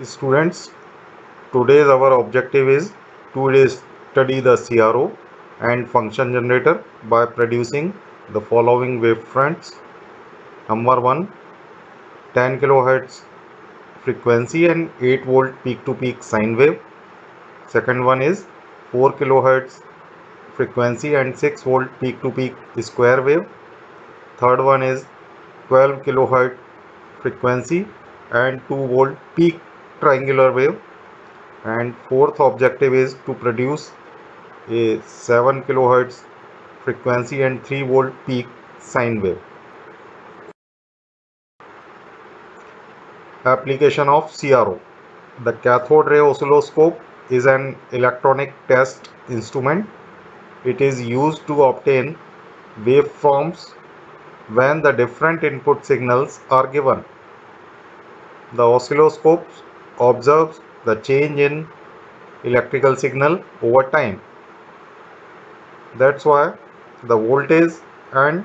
Students, today's our objective is to study the CRO and function generator by producing the following wavefronts. Number 1, 10 kHz frequency and 8 volt peak to peak sine wave. Second one is 4 kHz frequency and 6 volt peak to peak square wave. Third one is 12 kHz frequency and 2 volt peak triangular wave. And fourth objective is to produce a 7 kHz frequency and 3 volt peak sine wave. Application of CRO. The cathode ray oscilloscope is an electronic test instrument. It is used to obtain waveforms when the different input signals are given. The oscilloscope observes the change in electrical signal over time. That's why the voltage and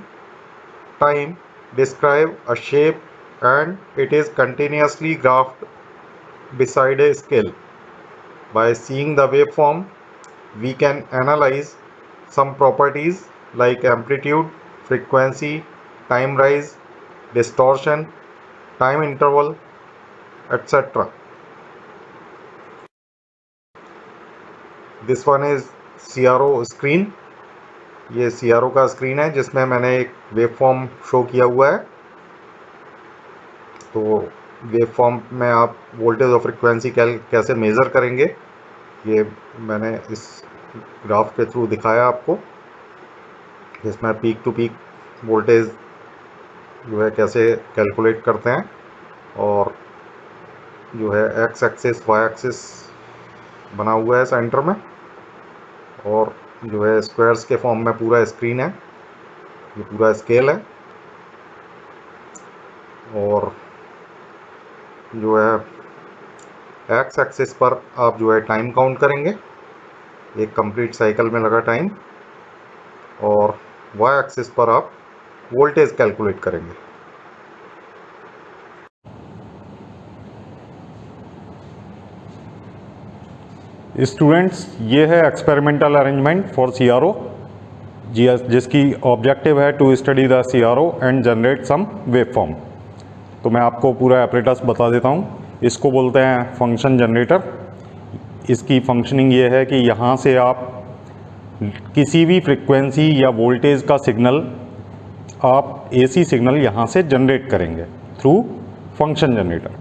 time describe a shape and it is continuously graphed beside a scale. By seeing the waveform, we can analyze some properties like amplitude, frequency, time rise, distortion, time interval, etc. This one is CRO screen. ये CRO का screen है जिसमें मैंने एक waveform show किया हुआ है. तो वेवफॉर्म में आप वोल्टेज और फ्रिक्वेंसी कैसे मेज़र करेंगे ये मैंने इस ग्राफ के थ्रू दिखाया आपको, जिसमें पीक टू पीक वोल्टेज जो है कैसे कैलकुलेट करते हैं और जो है एक्स एक्सिस वाई एक्सिस बना हुआ है सेंटर में और जो है स्क्वायर्स के फॉर्म में पूरा स्क्रीन है. ये पूरा स्केल है और जो है एक्स एक्सिस पर आप जो है टाइम काउंट करेंगे, एक कंप्लीट साइकिल में लगा टाइम, और वाई एक्सिस पर आप वोल्टेज कैलकुलेट करेंगे. स्टूडेंट्स, ये है एक्सपेरिमेंटल अरेंजमेंट फॉर CRO जिसकी ऑब्जेक्टिव है to study the CRO and generate some waveform. तो मैं आपको पूरा एपरेटस बता देता हूँ. इसको बोलते हैं फंक्शन जनरेटर. इसकी फंक्शनिंग ये है कि यहाँ से आप किसी भी फ्रिक्वेंसी या वोल्टेज का सिग्नल आप AC सिग्नल यहाँ से जनरेट करेंगे through function generator.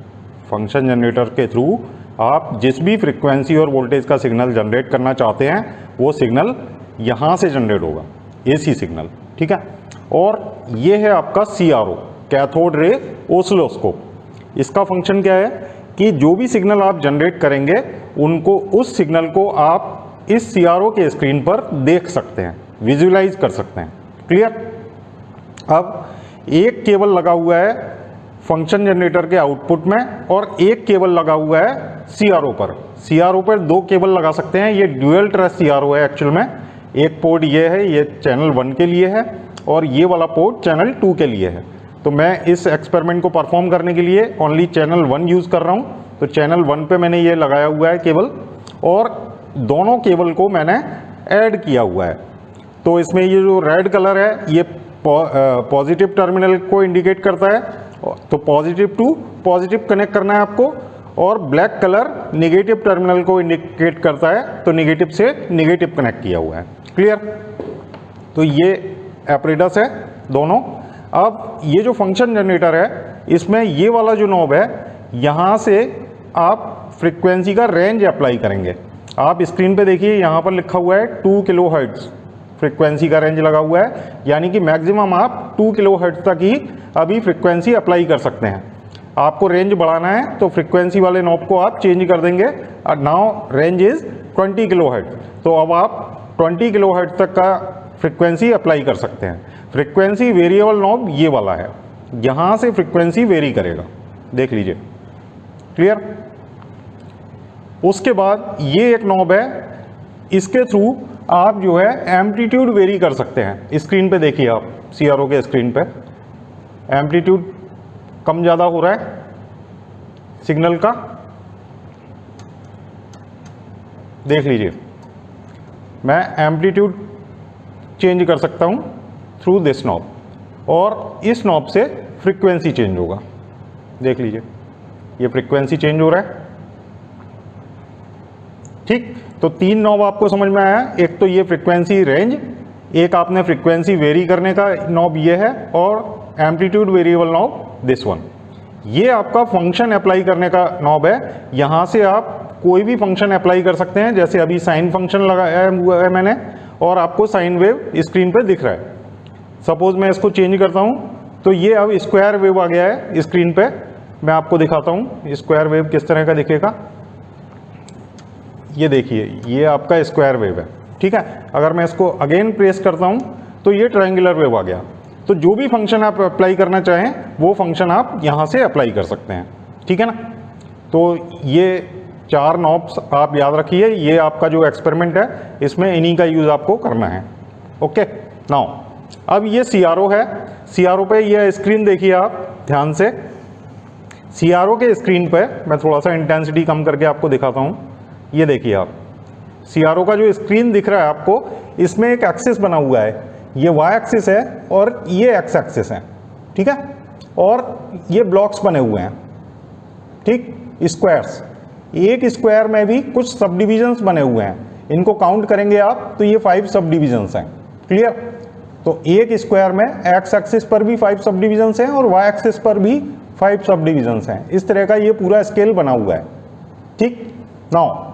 Function generator के थ्रू आप जिस भी फ्रिक्वेंसी और वोल्टेज का सिग्नल जनरेट करना चाहते हैं वो सिग्नल यहाँ से जनरेट होगा, AC सिग्नल. ठीक है. और ये है आपका CRO, कैथोड रे ओसिलोस्कोप. इसका फंक्शन क्या है कि जो भी सिग्नल आप जनरेट करेंगे उनको उस सिग्नल को आप इस CRO के स्क्रीन पर देख सकते हैं, विजुलाइज कर सकते हैं. क्लियर. अब एक केबल लगा हुआ है फंक्शन जनरेटर के आउटपुट में और एक केबल लगा हुआ है CRO पर. CRO पर दो केबल लगा सकते हैं. ये ड्यूअल ट्रेस CRO है एक्चुअल में. एक पोर्ट ये है, ये चैनल 1 के लिए है और ये वाला पोर्ट चैनल 2 के लिए है. तो मैं इस एक्सपेरिमेंट को परफॉर्म करने के लिए ओनली चैनल 1 यूज़ कर रहा हूँ. तो चैनल 1 पे मैंने ये लगाया हुआ है केबल और दोनों केबल को मैंने ऐड किया हुआ है. तो इसमें ये जो रेड कलर है ये पॉजिटिव टर्मिनल को इंडिकेट करता है, तो पॉजिटिव टू पॉजिटिव कनेक्ट करना है आपको, और ब्लैक कलर नेगेटिव टर्मिनल को इंडिकेट करता है, तो नेगेटिव से नेगेटिव कनेक्ट किया हुआ है. क्लियर. तो ये एपरेटस है दोनों. अब ये जो फंक्शन जनरेटर है इसमें ये वाला जो नॉब है यहाँ से आप फ्रीक्वेंसी का रेंज अप्लाई करेंगे. आप स्क्रीन पे देखिए यहाँ पर लिखा हुआ है 2 kHz फ्रीक्वेंसी का रेंज लगा हुआ है, यानी कि मैक्सिमम आप 2 kHz तक ही अभी फ्रीक्वेंसी अप्लाई कर सकते हैं. आपको रेंज बढ़ाना है तो फ्रीक्वेंसी वाले नॉब को आप चेंज कर देंगे. Now range is 20 kHz. तो अब आप 20 kHz तक का फ्रीक्वेंसी अप्लाई कर सकते हैं. फ्रीक्वेंसी वेरिएबल नॉब ये वाला है, यहाँ से फ्रीक्वेंसी वेरी करेगा. देख लीजिए. क्लियर. उसके बाद ये एक नॉब है, इसके थ्रू आप जो है एम्पलीट्यूड वेरी कर सकते हैं. स्क्रीन पे देखिए आप CRO के स्क्रीन पे एम्पलीट्यूड कम ज़्यादा हो रहा है सिग्नल का, देख लीजिए, मैं एम्पलीट्यूड चेंज कर सकता हूँ थ्रू दिस नॉब, और इस नॉब से फ्रीक्वेंसी चेंज होगा। देख लीजिए, ये फ्रीक्वेंसी चेंज हो रहा है। ठीक, तो 3 नॉब आपको समझ में आया। एक तो ये फ्रीक्वेंसी रेंज, एक आपने फ्रीक्वेंसी वेरी करने का नॉब ये है, और amplitude variable knob this one. ये आपका फंक्शन अप्लाई करने का नॉब है। यहाँ से आप कोई भी फंक्शन अप्लाई कर सकते हैं, जैसे अभी साइन फंक्शन लगाया हुआ है मैंने, और आपको साइन वेव स्क्रीन पे दिख रहा है। सपोज मैं इसको चेंज करता हूँ, तो ये अब स्क्वायर वेव आ गया है स्क्रीन पे। मैं आपको दिखाता हूँ स्क्वायर वेव किस तरह का दिखेगा। ये देखिए, ये आपका स्क्वायर वेव है। ठीक है, अगर मैं इसको अगेन प्रेस करता हूँ तो ये ट्रायंगुलर वेव आ गया। तो जो भी फंक्शन आप अप्लाई करना चाहें वो फंक्शन आप यहाँ से अप्लाई कर सकते हैं। ठीक है ना। तो ये 4 नॉब्स आप याद रखिए। ये आपका जो एक्सपेरिमेंट है इसमें इन्हीं का यूज़ आपको करना है। ओके, नाउ अब ये CRO है। CRO पे ये स्क्रीन देखिए आप ध्यान से। CRO के स्क्रीन पे मैं थोड़ा सा इंटेंसिटी कम करके आपको दिखाता हूँ। ये देखिए आप, CRO का जो स्क्रीन दिख रहा है आपको, इसमें एक एक्सिस बना हुआ है। ये Y एक्सिस है और ये X एक्सिस है। ठीक है, और ये ब्लॉक्स बने हुए हैं। ठीक, स्क्वायर्स। एक स्क्वायर में भी कुछ सब डिविजन्स बने हुए हैं। इनको काउंट करेंगे आप तो ये 5 सब डिविजन्स हैं। क्लियर। तो एक स्क्वायर में X एक्सिस पर भी 5 सब डिविजन्स हैं और Y एक्सिस पर भी 5 सब डिविजन्स हैं। इस तरह का ये पूरा स्केल बना हुआ है। ठीक, नाउ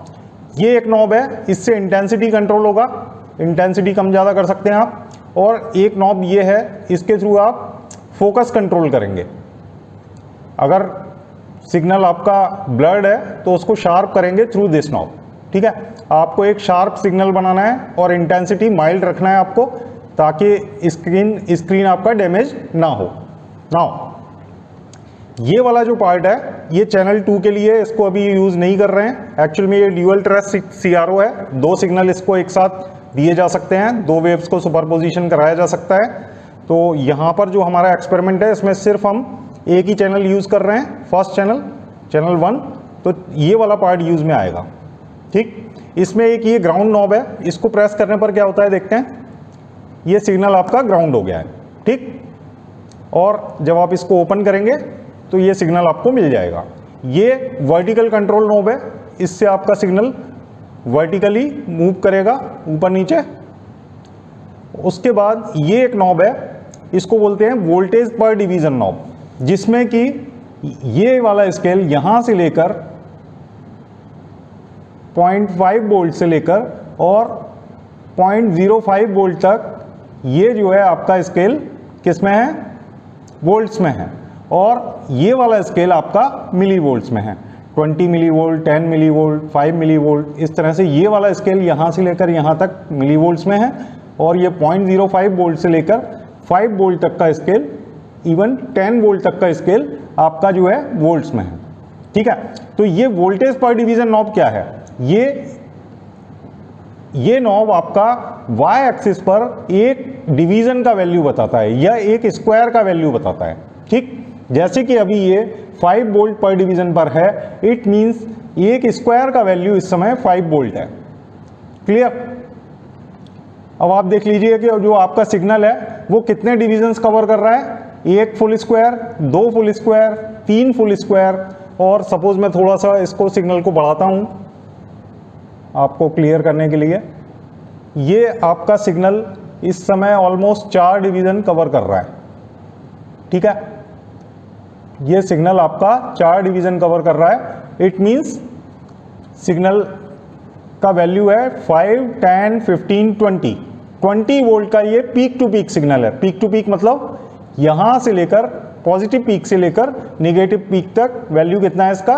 ये एक नॉब है, इससे इंटेंसिटी कंट्रोल होगा। इंटेंसिटी कम ज़्यादा कर सकते हैं आप। और एक नॉब ये है, इसके थ्रू आप फोकस कंट्रोल करेंगे। अगर सिग्नल आपका ब्लर्ड है तो उसको शार्प करेंगे थ्रू दिस नॉब। ठीक है, आपको एक शार्प सिग्नल बनाना है और इंटेंसिटी माइल्ड रखना है आपको, ताकि स्क्रीन आपका डैमेज ना हो। नाउ ये वाला जो पार्ट है ये चैनल 2 के लिए, इसको अभी यूज़ नहीं कर रहे हैं। एक्चुअल में ये ड्यूअल ट्रेस CRO है। 2 सिग्नल इसको एक साथ दिए जा सकते हैं, 2 वेव्स को सुपरपोजिशन कराया जा सकता है। तो यहाँ पर जो हमारा एक्सपेरिमेंट है इसमें सिर्फ हम एक ही चैनल यूज़ कर रहे हैं, फर्स्ट चैनल 1। तो ये वाला पार्ट यूज़ में आएगा। ठीक, इसमें एक ये ग्राउंड नॉब है, इसको प्रेस करने पर क्या होता है देखते हैं। ये सिग्नल आपका ग्राउंड हो गया है। ठीक, और जब आप इसको ओपन करेंगे तो ये सिग्नल आपको मिल जाएगा। ये वर्टिकल कंट्रोल नॉब है, इससे आपका सिग्नल वर्टिकली मूव करेगा ऊपर नीचे। उसके बाद ये एक नॉब है, इसको बोलते हैं वोल्टेज पर डिवीजन नॉब, जिसमें कि ये वाला स्केल यहाँ से लेकर 0.5 वोल्ट से लेकर और 0.05 वोल्ट तक, ये जो है आपका स्केल किस में है, वोल्ट्स में है। और ये वाला स्केल आपका मिली वोल्ट्स में है। 20 millivolt, 10 millivolt, 5 millivolt, इस तरह से ये वाला स्केल यहाँ से लेकर यहाँ तक मिली वोल्ट्स में है। और ये 0.05 वोल्ट से लेकर 5 वोल्ट तक का स्केल, इवन 10 वोल्ट तक का स्केल आपका जो है वोल्ट्स में है। ठीक है, तो ये वोल्टेज पर डिवीजन नॉब क्या है, ये नॉब आपका Y एक्सिस पर एक डिवीजन का वैल्यू बताता है या एक स्क्वायर का वैल्यू बताता है। ठीक, जैसे कि अभी ये 5 वोल्ट पर डिवीजन पर है, इट मींस एक स्क्वायर का वैल्यू इस समय 5 वोल्ट है। क्लियर। अब आप देख लीजिए कि जो आपका सिग्नल है वो कितने डिविजन्स कवर कर रहा है, 1 full square, 2 full square, 3 full square. और सपोज मैं थोड़ा सा इसको सिग्नल को बढ़ाता हूं आपको क्लियर करने के लिए। ये आपका सिग्नल इस समय ऑलमोस्ट 4 डिवीजन कवर कर रहा है। ठीक है, ये सिग्नल आपका 4 डिवीजन कवर कर रहा है। इट मींस सिग्नल का वैल्यू है 5, 10, 15, 20 वोल्ट का ये पीक टू पीक सिग्नल है। पीक टू पीक मतलब यहां से लेकर पॉजिटिव पीक से लेकर नेगेटिव पीक तक वैल्यू कितना है इसका,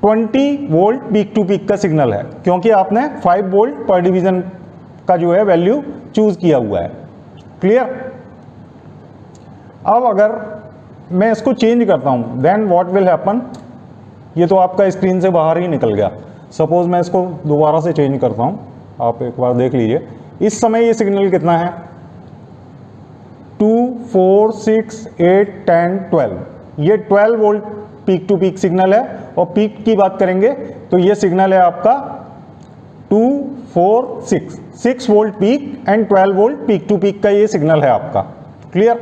20 वोल्ट पीक टू पीक का सिग्नल है, क्योंकि आपने 5 वोल्ट पर डिवीजन का जो है वैल्यू चूज किया हुआ है। क्लियर। अब अगर मैं इसको चेंज करता हूं, देन व्हाट विल हैपन। ये तो आपका स्क्रीन से बाहर ही निकल गया। सपोज मैं इसको दोबारा से चेंज करता हूं, आप एक बार देख लीजिए। इस समय ये सिग्नल कितना है, 2, 4, 6, 8, 10, 12। ये 12 volt peak to peak signal है। और पीक की बात करेंगे तो ये सिग्नल है आपका 2 4 6 volt peak and 12 volt peak to peak का ये सिग्नल है आपका। क्लियर?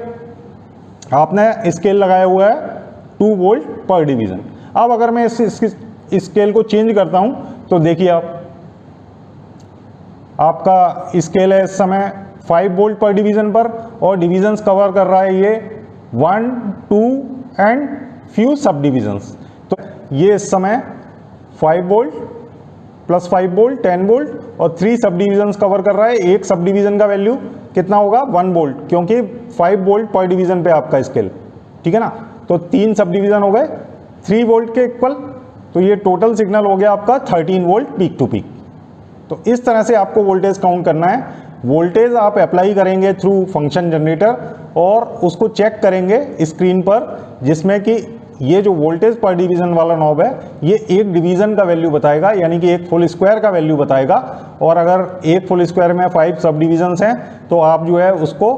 आपने स्केल लगाया हुआ है 2 वोल्ट पर डिवीजन। अब अगर मैं इस स्केल को चेंज करता हूं तो देखिए आपका स्केल है इस समय 5 वोल्ट पर डिवीजन पर, और डिवीजन्स कवर कर रहा है ये 1 2 एंड फ्यू सब डिवीजन्स। तो ये इस समय 5 वोल्ट प्लस 5 वोल्ट 10 वोल्ट और 3 सब डिवीजन्स कवर कर रहा है। एक सब डिवीजन का वैल्यू कितना होगा 1 वोल्ट, क्योंकि 5 वोल्ट पर डिवीजन पे आपका स्केल, ठीक है ना। तो 3 सब डिवीजन हो गए 3 वोल्ट के इक्वल, तो ये टोटल सिग्नल हो गया आपका 13 वोल्ट पीक टू पीक। तो इस तरह से आपको वोल्टेज काउंट करना है। वोल्टेज आप अप्लाई करेंगे थ्रू फंक्शन जनरेटर और उसको चेक करेंगे स्क्रीन पर, जिसमें कि ये जो वोल्टेज पर डिवीजन वाला नॉब है ये एक डिवीजन का वैल्यू बताएगा, यानी कि एक फुल स्क्वायर का वैल्यू बताएगा। और अगर एक फुल स्क्वायर में 5 सब डिवीजन्स हैं तो आप जो है उसको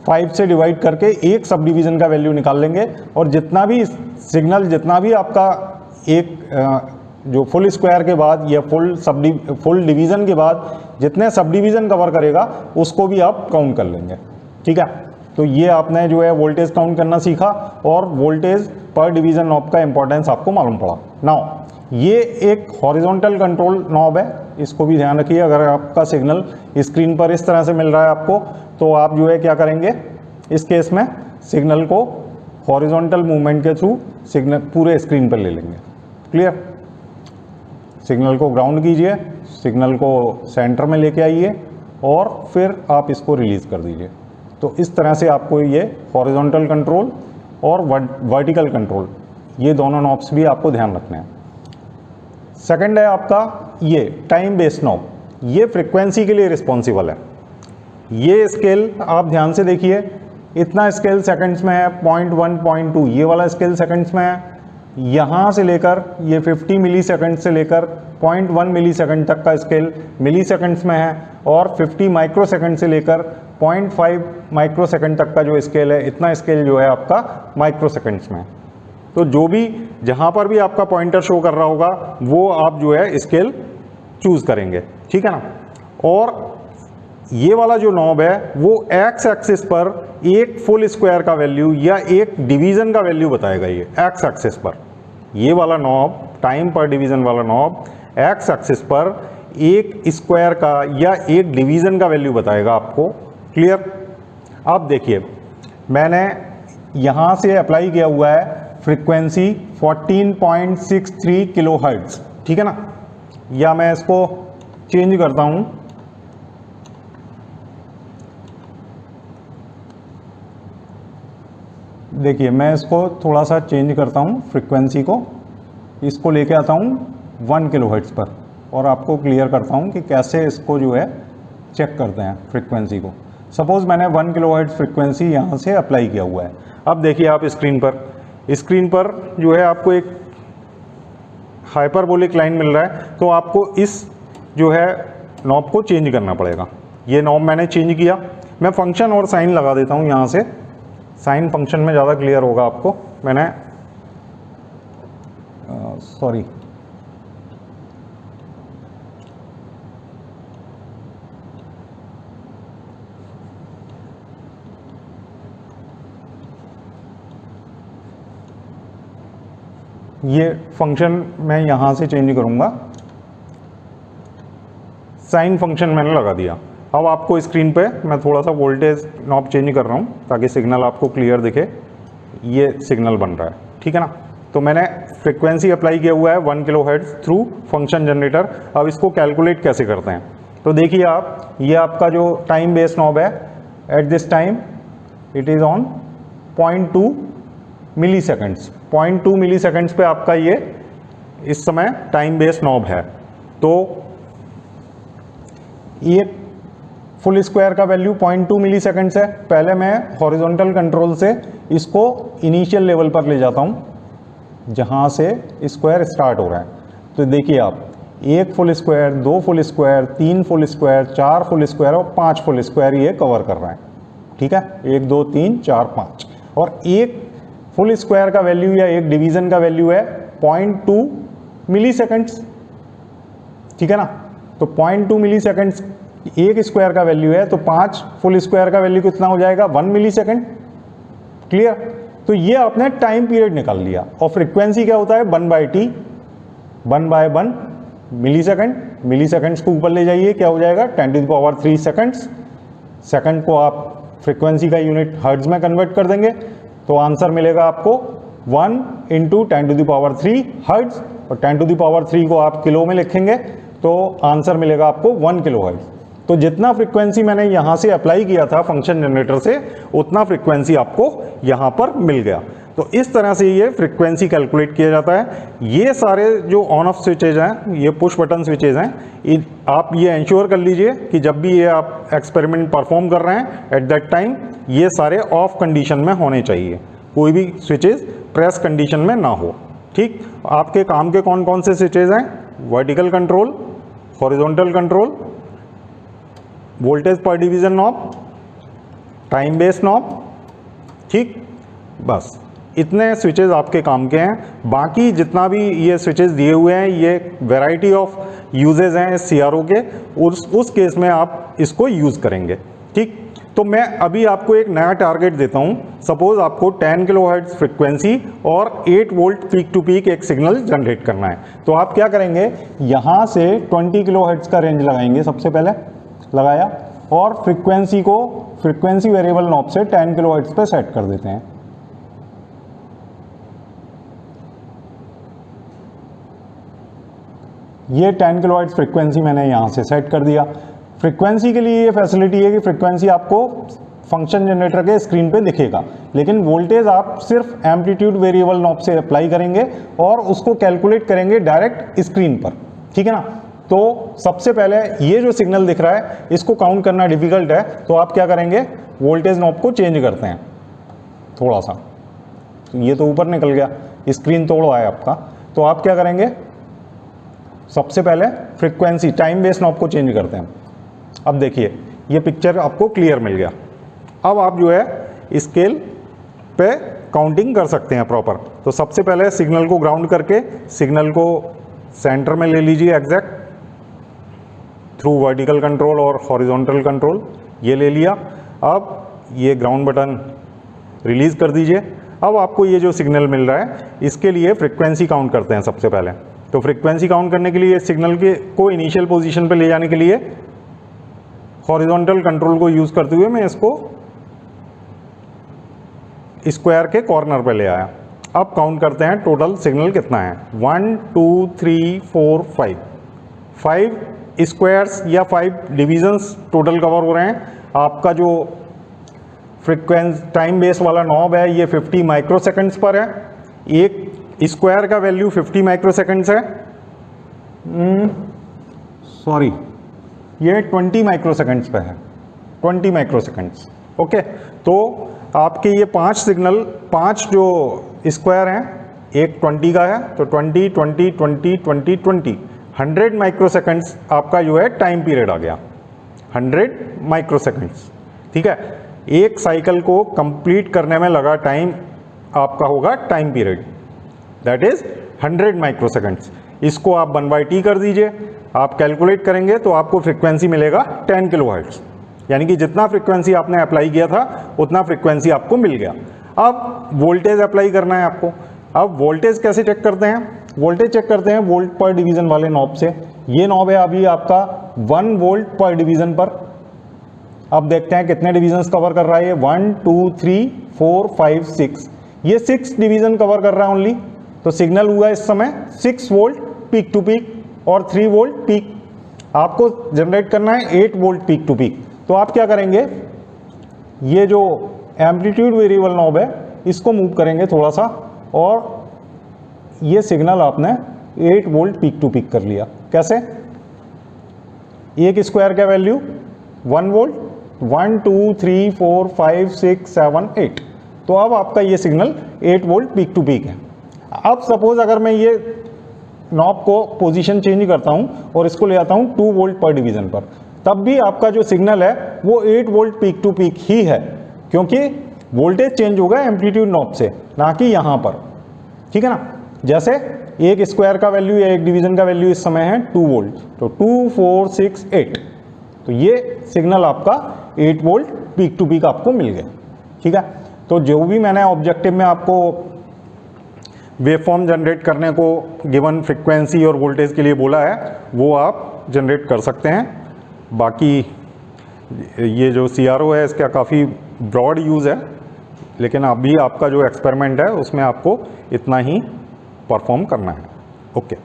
5 से डिवाइड करके एक सब डिवीजन का वैल्यू निकाल लेंगे, और जितना भी सिग्नल, जितना भी आपका एक जो फुल स्क्वायर के बाद या फुल डिवीजन के बाद जितने सब डिवीजन कवर करेगा उसको भी आप काउंट कर लेंगे। ठीक है, तो ये आपने जो है वोल्टेज काउंट करना सीखा और वोल्टेज पर डिवीजन नॉब का इंपॉर्टेंस आपको मालूम पड़ा। नाउ ये एक हॉरिजॉन्टल कंट्रोल नॉब है, इसको भी ध्यान रखिए। अगर आपका सिग्नल स्क्रीन पर इस तरह से मिल रहा है आपको, तो आप जो है क्या करेंगे, इस केस में सिग्नल को हॉरिजॉन्टल मूवमेंट के थ्रू सिग्नल पूरे स्क्रीन पर ले लेंगे। क्लियर? सिग्नल को ग्राउंड कीजिए, सिग्नल को सेंटर में लेके आइए और फिर आप इसको रिलीज कर दीजिए। तो इस तरह से आपको ये हॉरिजॉन्टल कंट्रोल और वर्टिकल कंट्रोल, ये दोनों नॉब्स भी आपको ध्यान रखने हैं। सेकंड है आपका ये टाइम बेस्ड नॉब, ये फ्रीक्वेंसी के लिए रिस्पॉन्सिबल है। ये स्केल आप ध्यान से देखिए, इतना स्केल सेकंड्स में है, 0.1 0.2 ये वाला स्केल सेकंड्स में है। यहाँ से लेकर ये 50 मिली सेकंड से लेकर 0.1 मिली सेकंड तक का स्केल मिली सेकंड्स में है, और 50 माइक्रो सेकंड से लेकर 0.5 माइक्रो सेकंड तक का जो स्केल है, इतना स्केल जो है आपका माइक्रो सेकंड्स में है। तो जो भी जहाँ पर भी आपका पॉइंटर शो कर रहा होगा वो आप जो है स्केल चूज करेंगे। ठीक है ना। और ये वाला जो नॉब है वो एक्स एक्सिस पर एक फुल स्क्वायर का वैल्यू या एक डिवीजन का वैल्यू बताएगा। ये एक्स एक्सिस पर ये वाला नॉब, टाइम पर डिवीजन वाला नॉब, एक्स एक्सिस पर एक स्क्वायर का या एक डिवीजन का वैल्यू बताएगा आपको। क्लियर? अब देखिए, मैंने यहाँ से अप्लाई किया हुआ है फ्रीक्वेंसी 14.63 किलोहर्ट्ज। ठीक है ना। या मैं इसको चेंज करता हूँ, देखिए मैं इसको थोड़ा सा चेंज करता हूँ, फ्रीक्वेंसी को इसको लेके आता हूँ 1 किलोहर्ट्ज पर, और आपको क्लियर करता हूँ कि कैसे इसको जो है चेक करते हैं फ्रीक्वेंसी को। सपोज़ मैंने 1 किलोहर्ट्ज फ्रीक्वेंसी यहाँ से अप्लाई किया हुआ है। अब देखिए आप स्क्रीन पर जो है आपको एक हाइपरबोलिक लाइन मिल रहा है, तो आपको इस जो है नॉब को चेंज करना पड़ेगा। ये नॉब मैंने चेंज किया, मैं फंक्शन और साइन लगा देता हूँ यहाँ से, साइन फंक्शन में ज़्यादा क्लियर होगा आपको। मैंने सॉरी ये फंक्शन मैं यहाँ से चेंज करूँगा, साइन फंक्शन मैंने लगा दिया। अब आपको स्क्रीन पे मैं थोड़ा सा वोल्टेज नॉब चेंज कर रहा हूँ ताकि सिग्नल आपको क्लियर दिखे। ये सिग्नल बन रहा है, ठीक है ना। तो मैंने फ्रीक्वेंसी अप्लाई किया हुआ है 1 किलोहर्ट्ज थ्रू फंक्शन जनरेटर। अब इसको कैलकुलेट कैसे करते हैं, तो देखिए आप, ये आपका जो टाइम बेस्ड नॉब है, at this time it is on 0.2 milliseconds. 0.2 milliseconds पे आपका ये इस समय टाइम बेस्ड नॉब है। तो ये फुल स्क्वायर का वैल्यू 0.2 मिली सेकेंड्स है। पहले मैं हॉरिजॉन्टल कंट्रोल से इसको इनिशियल लेवल पर ले जाता हूँ जहाँ से स्क्वायर स्टार्ट हो रहा है। तो देखिए आप, 1 full square, 2 full square, 3 full square, 4 full square और 5 फुल स्क्वायर ये कवर कर रहा है। ठीक है, 1 2 3 4 5, और एक फुल स्क्वायर का वैल्यू या एक डिवीजन का वैल्यू है 0.2 मिली सेकेंड्स। ठीक है ना। तो 0.2 मिली सेकेंड्स एक स्क्वायर का वैल्यू है, तो 5 फुल स्क्वायर का वैल्यू कितना हो जाएगा, 1 मिली सेकेंड। क्लियर? तो ये आपने टाइम पीरियड निकाल लिया। और फ्रीक्वेंसी क्या होता है, 1/t, 1/1 मिली सेकेंड। मिली सेकेंड्स को ऊपर ले जाइए, क्या हो जाएगा, 10⁻³ सेकेंड्स। सेकंड को आप फ्रीक्वेंसी का यूनिट हर्ट्ज में कन्वर्ट कर देंगे, तो आंसर मिलेगा आपको 1 × 10⁻³ हर्ट्ज। और 10⁻³ को आप किलो में लिखेंगे तो आंसर मिलेगा आपको 1 किलो हर्ट्ज। तो जितना फ्रीक्वेंसी मैंने यहाँ से अप्लाई किया था फंक्शन जनरेटर से, उतना फ्रीक्वेंसी आपको यहाँ पर मिल गया। तो इस तरह से ये फ्रीक्वेंसी कैलकुलेट किया जाता है। ये सारे जो ऑन ऑफ स्विचेज हैं, ये पुश बटन स्विचेज हैं, आप ये इंश्योर कर लीजिए कि जब भी ये आप एक्सपेरिमेंट परफॉर्म कर रहे हैं एट दैट टाइम ये सारे ऑफ कंडीशन में होने चाहिए, कोई भी स्विचेज प्रेस कंडीशन में ना हो। ठीक, आपके काम के कौन कौन से स्विचेज हैं, vertical control, horizontal control, voltage per division knob, time base knob. ठीक, बस इतने स्विचेस आपके काम के हैं। बाकी जितना भी ये स्विचेस दिए हुए हैं ये वैरायटी ऑफ यूजेस हैं इस CRO के, उस केस में आप इसको यूज़ करेंगे। ठीक, तो मैं अभी आपको एक नया टारगेट देता हूँ। सपोज आपको 10 किलोहर्ट्ज फ्रीक्वेंसी और 8 वोल्ट पीक टू पीक एक सिग्नल जनरेट करना है। तो आप क्या करेंगे, यहाँ से 20 किलोहर्ट्ज का रेंज लगाएंगे, सबसे पहले लगाया, और फ्रीक्वेंसी को फ्रीक्वेंसी वेरिएबल नॉब से 10 किलोहर्ट्ज पे सेट कर देते हैं। ये 10 किलोहर्ट्ज फ्रीक्वेंसी मैंने यहाँ से सेट कर दिया। फ्रीक्वेंसी के लिए ये फैसिलिटी है कि फ्रीक्वेंसी आपको फंक्शन जनरेटर के स्क्रीन पे दिखेगा, लेकिन वोल्टेज आप सिर्फ एम्पलीट्यूड वेरिएबल नॉब से अप्लाई करेंगे और उसको कैलकुलेट करेंगे डायरेक्ट स्क्रीन पर। ठीक है ना? तो सबसे पहले ये जो सिग्नल दिख रहा है इसको काउंट करना डिफिकल्ट है, तो आप क्या करेंगे, वोल्टेज नॉब को चेंज करते हैं थोड़ा सा। ये तो ऊपर निकल गया, स्क्रीन तोड़ आया आपका। तो आप क्या करेंगे, सबसे पहले फ्रीक्वेंसी टाइम बेस नॉब को चेंज करते हैं। अब देखिए ये पिक्चर आपको क्लियर मिल गया। अब आप जो है स्केल पे काउंटिंग कर सकते हैं प्रॉपर। तो सबसे पहले सिग्नल को ग्राउंड करके सिग्नल को सेंटर में ले लीजिए एग्जैक्ट, थ्रू वर्टिकल कंट्रोल और हॉरिजॉन्टल कंट्रोल, ये ले लिया। अब ये ग्राउंड बटन रिलीज कर दीजिए। अब आपको ये जो सिग्नल मिल रहा है इसके लिए फ्रीक्वेंसी काउंट करते हैं सबसे पहले। तो फ्रीक्वेंसी काउंट करने के लिए सिग्नल के को इनिशियल पोजीशन पे ले जाने के लिए हॉरिजॉन्टल कंट्रोल को यूज करते हुए मैं इसको स्क्वायर के कॉर्नर पे ले आया। अब काउंट करते हैं टोटल सिग्नल कितना है, 1 2 3 4 5 5 स्क्वायर्स या 5 डिविजन्स टोटल कवर हो रहे हैं। आपका जो फ्रीक्वेंसी टाइम बेस वाला नॉब है ये 50 माइक्रोसेकंड्स पर है। एक स्क्वायर का वैल्यू 50 माइक्रोसेकंड्स है, सॉरी ये 20 माइक्रोसेकंड्स पे है, 20 माइक्रोसेकंड्स। ओके, तो आपके ये 5 सिग्नल, 5 जो स्क्वायर हैं, एक 20 का है, तो 20 20 20 20 20 100 माइक्रोसेकंड्स आपका जो है टाइम पीरियड आ गया, 100 माइक्रोसेकंड्स। ठीक है, एक साइकिल को कंप्लीट करने में लगा टाइम आपका होगा time period, that is 100 microseconds. इसको आप 1/t कर दीजिए, आप कैलकुलेट करेंगे तो आपको फ्रीक्वेंसी मिलेगा 10 किलोहर्ट्ज, यानी कि जितना फ्रीक्वेंसी आपने अप्लाई किया था उतना फ्रीक्वेंसी आपको मिल गया। अब वोल्टेज अप्लाई करना है आपको। अब वोल्टेज कैसे चेक करते हैं, वोल्टेज चेक करते हैं वोल्ट पर डिवीजन वाले नॉब से। ये नॉब है अभी आपका 1 वोल्ट पर डिवीजन पर। अब देखते हैं कितने डिवीजन्स कवर कर रहा है ये, 1 2 3 4 5 6, ये 6 डिवीजन कवर कर रहा है ओनली। तो सिग्नल हुआ इस समय 6 वोल्ट पीक टू पीक और 3 वोल्ट पीक। आपको जनरेट करना है 8 वोल्ट पीक टू पीक। तो आप क्या करेंगे, ये जो एम्पलीट्यूड वेरिएबल नॉब है इसको मूव करेंगे थोड़ा सा, और ये सिग्नल आपने 8 वोल्ट पीक टू पीक कर लिया। कैसे, एक स्क्वायर का वैल्यू 1 वोल्ट, 1 2 3 4 5 6 7 8। तो अब आपका ये signal 8 volt peak to peak है। अब सपोज अगर मैं ये नॉब को पोजीशन चेंज करता हूं और इसको ले आता हूं 2 वोल्ट पर डिवीजन पर, तब भी आपका जो सिग्नल है वो 8 वोल्ट पीक टू पीक ही है, क्योंकि वोल्टेज चेंज होगा एम्पलीट्यूड नॉब से, ना कि यहां पर। ठीक है ना, जैसे एक स्क्वायर का वैल्यू या एक डिवीजन का वैल्यू इस समय है 2 वोल्ट, तो 2, 4, 6, 8, तो ये सिग्नल आपका 8 वोल्ट पीक टू पीक आपको मिल गया। ठीक है, तो जो भी मैंने ऑब्जेक्टिव में आपको वेवफॉर्म जनरेट करने को गिवन फ्रीक्वेंसी और वोल्टेज के लिए बोला है वो आप जनरेट कर सकते हैं। बाकी ये जो CRO है इसका काफ़ी ब्रॉड यूज़ है, लेकिन अभी आपका जो एक्सपेरिमेंट है उसमें आपको इतना ही परफॉर्म करना है। ओके।